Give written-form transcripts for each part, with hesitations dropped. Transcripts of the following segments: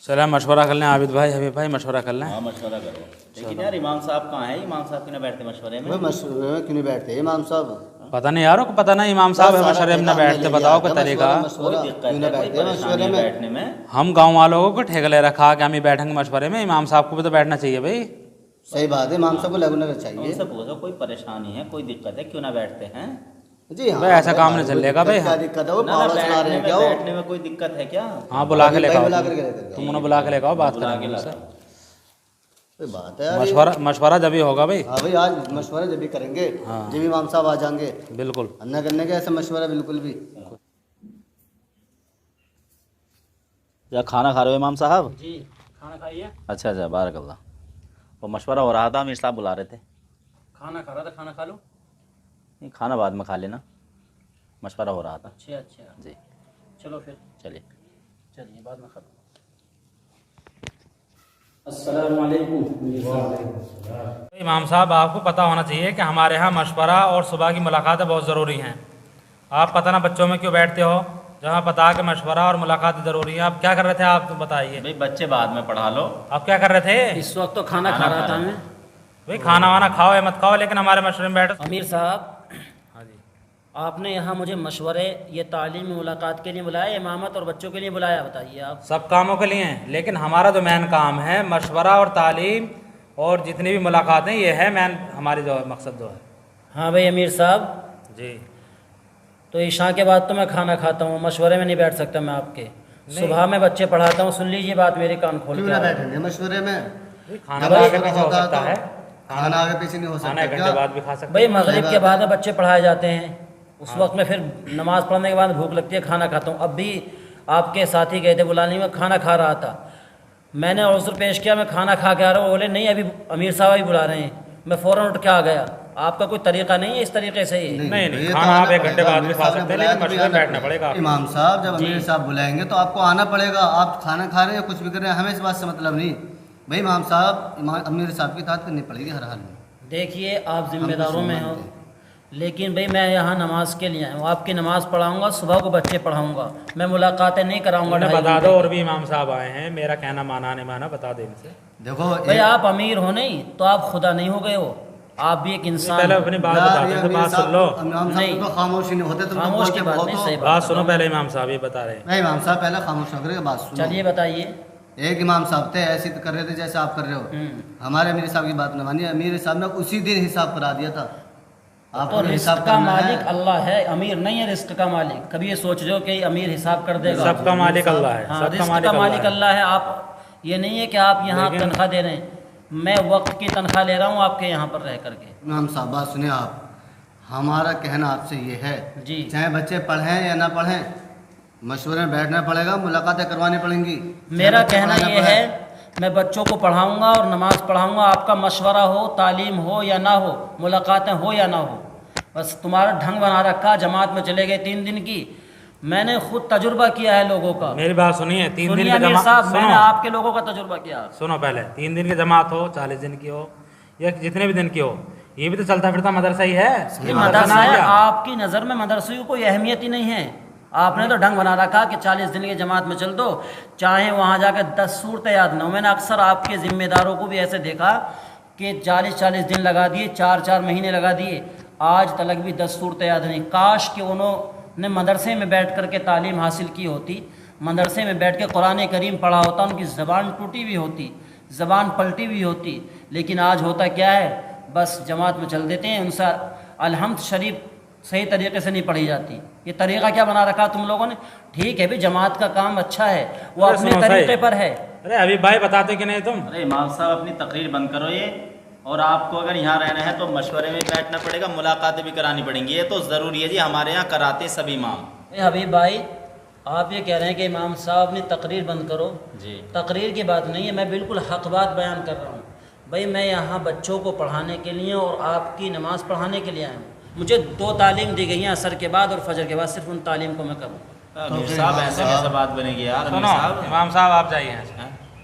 चला मशवरा कर लें आबिद भाई, हबीब भाई, मशवरा कर लें। हाँ मशवरा करो। लेकिन यार इमाम साहब कहाँ है? इमाम साहब क्यों ना बैठते मशवरे में? मशवरे में क्यों नहीं बैठते इमाम साहब? पता नहीं यार, को पता नहीं इमाम साहब है मशवरे में ना बैठते, बताओ क्या तरीका। कोई दिक्कत है, कोई परेशानी है बैठने में? हम गाँव वालों को ठेका ले रखा कि हम ही बैठेंगे मशवरे में, इमाम साहब को भी तो बैठना चाहिए भाई। सही बात है, इमाम साहब को लगना चाहिए। उनसे पूछो कोई परेशानी है, कोई दिक्कत है, क्यों ना बैठते हैं? जी हाँ भाई ऐसा काम नहीं चलेगा भाई। क्या दिक्कत है? वो ना ना, पावड़ा चला रहे हैं क्या? बैठने में कोई दिक्कत है क्या? हाँ बुला के लेकर बुला आओ, करके लेकर तुम उन्हें बुला के लेकर आओ, बात बुला के करेंगे लाता उनसे। हूँ। कोई बात है यार, मशवरा जब ही होगा भाई। हाँ भाई आज मशवरा जब भी करेंगे हाँ। जब इमाम साहब आ जाएंगे, बिल्कुल अन्ना करने का ऐसा मशवरा बिल्कुल भी। क्या खाना खा रहे हो इमाम साहब? जी खाना खाइए। अच्छा अच्छा, बारकल्लाह। वो मशवरा हो रहा था, अमीर साहब बुला रहे थे। खाना खा रहा था, खाना खा लो। नहीं, खाना बाद में खा लेना, मशवरा हो रहा था। अच्छा अच्छा जी चलो फिर चलिए। चलिए बाद में खा लो। इमाम साहब आपको पता होना चाहिए कि हमारे यहाँ मशवरा और सुबह की मुलाकातें बहुत ज़रूरी हैं। आप पता ना बच्चों में क्यों बैठते हो, जहाँ पता कि मशवरा और मुलाकात ज़रूरी है। आप क्या कर रहे थे, आप तो बताइए। भाई बच्चे बाद में पढ़ा लो। आप क्या कर रहे थे? इस वक्त तो खाना खा रहा था मैं। भाई खाना वाना खाओ या मत खाओ, लेकिन हमारे मशवरे में बैठो। अमीर साहब, हाँ जी। आपने यहाँ मुझे मशवरे ये तालीम मुलाकात के लिए बुलाया, इमामत और बच्चों के लिए बुलाया, बताइए आप। सब कामों के लिए हैं, लेकिन हमारा जो मेन काम है मशवरा और तालीम और जितनी भी मुलाकातें, ये है मेन हमारी जो मकसद जो है। हाँ भाई अमीर साहब, जी तो इशा के बाद तो मैं खाना खाता हूँ, मशवरे में नहीं बैठ सकता मैं आपके। सुबह में बच्चे पढ़ाता हूँ, सुन लीजिए बात मेरे कान खोल क्यों के ना आप। बैठेंगे मशवरे में? खाना जब तो आगे मशवरा पीछे हो होता सकता है, खाना आगे पीछे नहीं हो खाना एक सकता घंटे क्या? बाद भी खा सकते भाई हैं। मगरिब के बाद बच्चे पढ़ाए जाते हैं, उस वक्त में फिर नमाज पढ़ने के बाद भूख लगती है, खाना खाता हूँ। अब भी आपके साथी गए थे बुलाने में, खाना खा रहा था, मैंने उज़्र पेश किया मैं खाना खा के आ रहा हूँ, बोले नहीं अभी अमीर साहब ही बुला रहे हैं, मैं फ़ौरन उठ के आ गया। आपका कोई तरीका नहीं है इस तरीके से ही? नहीं ये खाना तो आप एक आना घंटे पड़ेगा। बाद भी अमीर खा साहब ने सकते हैं, बुलाया लेकिन तो भी मशवरे में आना बैठना पड़ेगा आपको। इमाम साहब जब अमीर साहब बुलाएंगे तो आपको आना पड़ेगा। आप खाना खा रहे हैं कुछ भी कर रहे हैं, हमें इस बात से मतलब नहीं। भाई इमाम साहब अमीर साहब की इताअत करनी पड़ेगी हर हाल में। देखिए आप जिम्मेदारों में हो, लेकिन भाई मैं यहाँ नमाज के लिए आया हूँ, आपकी नमाज पढ़ाऊँगा, सुबह को बच्चे पढ़ाऊँगा, मैं मुलाकातें नहीं कराऊँगा। उन्हें बता दो, और भी इमाम साहब आए हैं, मेरा कहना माना नहीं माना बता दे इनसे। देखो भाई आप अमीर हो नहीं तो आप खुदा नहीं हो गए हो, आप भी एक इंसान पहले हो। अपनी बात बताते हैं, तो बात सुन लो। इमाम साहब नहीं। तो खामोशी नहीं होते, तुम तो खामोश की बोलते बात बहुत नहीं, हो। सही बात सुनो पहले, इमाम साहब ये बता रहे हैं। नहीं इमाम साहब पहले खामोश होकर बात सुनो। चलिए बताइए। एक इमाम साहब थे ऐसे कर रहे थे जैसे आप कर रहे हो। हमारे अमीर साहब की बात न मानिए, अमीर साहब ने उसी दिन हिसाब करा दिया था। तो आपको रिस्क हिसाब का करना मालिक है। अल्लाह है, अमीर नहीं है रिस्क का मालिक। कभी ये सोच रहे हो कि अमीर हिसाब कर देगा? सबका मालिक अल्लाह है, हाँ, सबका रिस्क मालिक का मालिक अल्लाह है। अल्लाह है। आप ये नहीं है कि आप यहाँ लेकिन- तनख्वाह दे रहे हैं, मैं वक्त की तनख्वाह ले रहा हूँ आपके यहाँ पर रह करके। इमाम साहब बात सुनिए आप, हमारा कहना आपसे ये है जी। चाहे बच्चे पढ़ें या ना पढ़ें, मशवरे में बैठना पड़ेगा, मुलाकातें करवानी पड़ेंगी। मेरा चाहे बच्चे कहना पढ़ें ना ये पढ़ें। है मैं बच्चों को पढ़ाऊँगा और नमाज पढ़ाऊँगा, आपका मशवरा हो, तालीम हो या ना हो, मुलाकातें हो या ना हो, बस तुम्हारा ढंग बना रखा। जमात में चले गए 3 दिन की, मैंने खुद तजुर्बा किया है लोगों का। मेरी बात सुनिए, 3 दिन सुनिए की अमीर जमात साहब, मैंने सुनो, आपके लोगों का तजुर्बा किया। सुनो पहले, 3 दिन की जमात हो, 40 दिन की हो, या जितने भी दिन की हो, ये भी तो चलता फिरता मदरसा ही है। ये मदरसा है, आपकी नज़र में मदरसे की कोई अहमियत ही नहीं है। आपने तो ढंग बना रखा कि 40 दिन की जमात में चल दो, चाहे वहाँ जाकर 10 सूरतें याद ना हो। मैंने अक्सर आपके ज़िम्मेदारों को भी ऐसे देखा कि 40-40 दिन लगा दिए, 4-4 महीने लगा दिए, आज तक भी 10 सूरतें याद नहीं। काश कि उन्होंने मदरसे में बैठ कर के तालीम हासिल की होती, मदरसे में बैठ के कुरान करीम पढ़ा होता, उनकी ज़बान टूटी हुई होती, ज़बान पलटी हुई होती। लेकिन आज होता क्या है, बस जमात में चल देते हैं, उनसे अलहम्द शरीफ सही तरीके से नहीं पढ़ी जाती। ये तरीक़ा क्या बना रखा तुम लोगों ने? ठीक है भी, जमात का काम अच्छा है, वो अरे अपने सुनो तरीके सही। पर है। अरे अभी भाई बताते कि नहीं तुम? अरे इमाम साहब अपनी तकरीर बंद करो ये, और आपको अगर यहाँ रहना है तो मशवरे में बैठना पड़ेगा, मुलाकातें भी करानी पड़ेंगी, ये तो ज़रूरी है जी। हमारे यहाँ कराते सभी इमाम। हबीब भाई, आप ये कह रहे हैं कि इमाम साहब अपनी तकरीर बंद करो। जी तकरीर की बात नहीं है, मैं बिल्कुल हक़ बात बयान कर रहा हूँ। भाई मैं यहाँ बच्चों को पढ़ाने के लिए और आपकी नमाज़ पढ़ाने के लिए आया हूँ। मुझे 2 तालीम दी गई हैं, असर के बाद और फजर के बाद, सिर्फ उन तालीम को मैं करूँ। अमीर साहब ऐसे कैसे बात बनेगी यार? अमीर सुनो साहब इमाम साहब आप जाइए यहाँ से।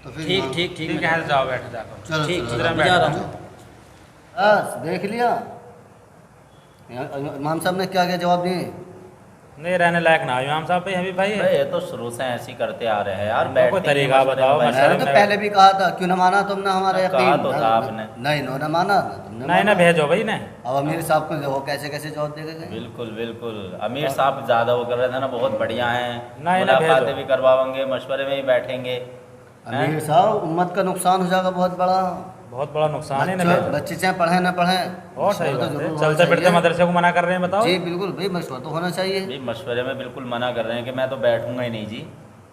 तो फिर ठीक इमाम- ठीक ठीक ठीक है, जाओ बैठ जाकर। चलो ठीक चलो, ठीक, चलो, मैं जा रहा हूँ। बस देख लिया इमाम साहब ने क्या क्या जवाब दिए। नहीं रहने लायक ना इमाम साहब भाई हबीब भाई ये तो शुरू से ऐसे ही करते आ रहे हैं यार। कोई बैठने की तरीका मशवरे बताओ, में मशवरे मैंने तो पहले भी कहा था, क्यों ना माना तुमने हमारा कहा यकीन? तो था आपने। नहीं नो ना माना ना तुमने नहीं ना माना। भेजो भाई ने। अब अमीर साहब को देखो कैसे कैसे जवाब दे गए। बिल्कुल बिल्कुल, अमीर साहब ज़्यादा वो कर रहे थे ना, बहुत बढ़िया हैं, नहीं ना मुलाकातें भेजो। भी करवाएंगे, मशवरे में ही बैठेंगे। अमीर साहब उम्मत का नुकसान हो जाएगा बहुत बड़ा। बहुत बड़ा नुकसान है ना बच्चे भेजो। बच्चे चाहे पढ़े ना पढ़े, और सही मशवरा तो बात जरूर है, होना चलते फिरते चाहिए। मदरसे को मना कर रहे हैं बताओ। जी बिल्कुल भाई, मशवरा तो होना चाहिए। भाई मशवरे में बिल्कुल मना कर रहे हैं कि मैं तो बैठूंगा ही नहीं जी,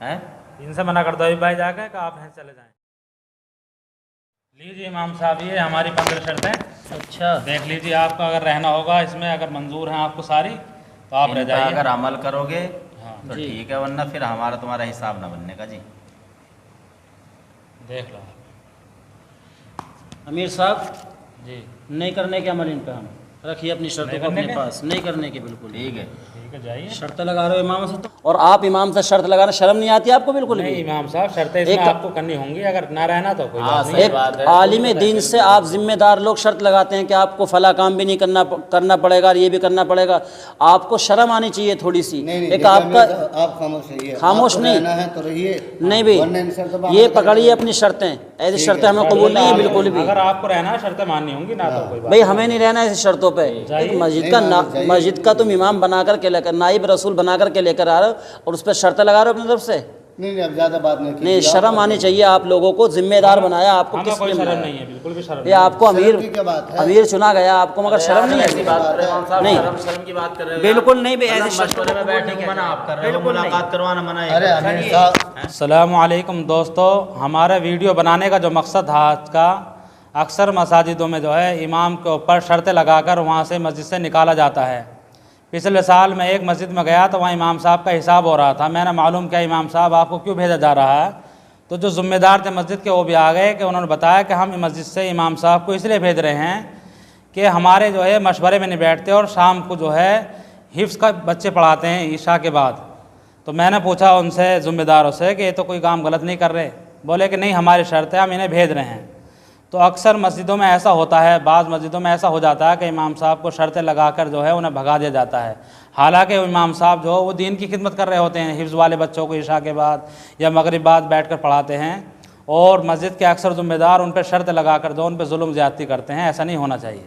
हैं। इनसे मना कर दो अभी भाई जाके कि आप यहाँ चले जाएं। लीजिए इमाम साहब ये हमारी 15 शर्तें। अच्छा, देख लीजिए, आपका अगर रहना होगा इसमें, अगर मंजूर है आपको सारी तो आप रह इन पर जाइए। अगर अमल करोगे हाँ तो जी। ठीक है, वरना फिर हमारा तुम्हारा हिसाब ना बनने का जी। देख लो अमीर साहब जी। नहीं करने के अमल इन पे हम रखिए अपनी शर्तों नहीं को करने अपने के? पास, नहीं करने के बिल्कुल। ठीक है, ठीक है जाइए। शर्त लगा रहे हो इमाम से तो, और आप इमाम से शर्त लगाना शर्म नहीं आती आपको बिल्कुल नहीं भी? इमाम साहब शर्तें इसमें एक- आपको करनी होंगी, अगर ना रहना तो कोई हाँ, बात सही नहीं। एक बात है। आलिम दीन से आप जिम्मेदार लोग शर्त लगाते हैं कि आपको फला काम भी नहीं करना पड़ेगा और ये भी करना पड़ेगा। आपको शर्म आनी चाहिए थोड़ी सी। नहीं नहीं एक देखिए आपका अमीर साहब, आप खामोश रहिए। खामोश आपको नहीं। रहना है तो रहिए। नहीं वरना इन शर्तों पर भाई, ये अमल पकड़िए करना अपनी शर्तें, ऐसी ठीक शर्तें है। हमें कबूल नहीं है बिल्कुल भी। अगर आपको रहना है शर्तें माननी होंगी ना तो कोई बात भाई हमें नहीं रहना ऐसी शर्तों पे। जाइए। एक मस्जिद नहीं का मानना चाहिए। मस्जिद का तुम इमाम बना करके लेकर, नाइब रसूल बना करके लेकर आ रहे हो और उस पर शर्तें लगा रहे हो अपनी तरफ से। नहीं अब ज्यादा बात नहीं नहीं, कीजिए। शर्म आनी चाहिए आप लोगों को। जिम्मेदार बनाया आपको, हमें किस कोई लिए शर्म बनाया? नहीं है, बिल्कुल भी शर्म ये नहीं। आपको अमीर शर्म की क्या बात है? अमीर चुना गया आपको, मगर शर्म नहीं ऐसी है? बात कर रहे हो इमाम साहब, नहीं। शर्म की बात कर रहे हो। बिल्कुल नहीं भाई, मतलब ऐसी शर्तों मशवरे में को बैठने नहीं को मना आप कर रहे हो, बिल्कुल नहीं। मुलाकात करवाना मना है। अरे अमीर साहब, अस्सलामुअलैकुम दोस्तों, हमारा वीडियो बनाने का जो मकसद था आज का, अक्सर मसाजिदों में जो है इमाम के ऊपर शर्तें लगाकर वहाँ से मस्जिद से निकाला जाता है। पिछले साल मैं एक मस्जिद में गया तो वहाँ इमाम साहब का हिसाब हो रहा था। मैंने मालूम किया इमाम साहब आपको क्यों भेजा जा रहा है, तो जो ज़िम्मेदार थे मस्जिद के वो भी आ गए कि उन्होंने बताया कि हम मस्जिद से इमाम साहब को इसलिए भेज रहे हैं कि हमारे जो है मशवरे में नहीं बैठते और शाम को जो है हिफ्ज़ का बच्चे पढ़ाते हैं ईशा के बाद। तो मैंने पूछा उनसे ज़िम्मेदारों से कि ये तो कोई काम गलत नहीं कर रहे। बोले कि नहीं हमारी शर्त है, हम इन्हें भेज रहे हैं। तो अक्सर मस्जिदों में ऐसा होता है, बाज़ मस्जिदों में ऐसा हो जाता है कि इमाम साहब को शर्तें लगाकर जो है उन्हें भगा दिया जाता है। हालांकि इमाम साहब जो वो दीन की खिदमत कर रहे होते हैं, हिफ्ज़ वाले बच्चों को ईशा के बाद या मगरिब बाद बैठकर पढ़ाते हैं, और मस्जिद के अक्सर ज़िम्मेदार उन पर शर्त लगाकर जो उन पर जुल्म ज़्यादती करते हैं। ऐसा नहीं होना चाहिए।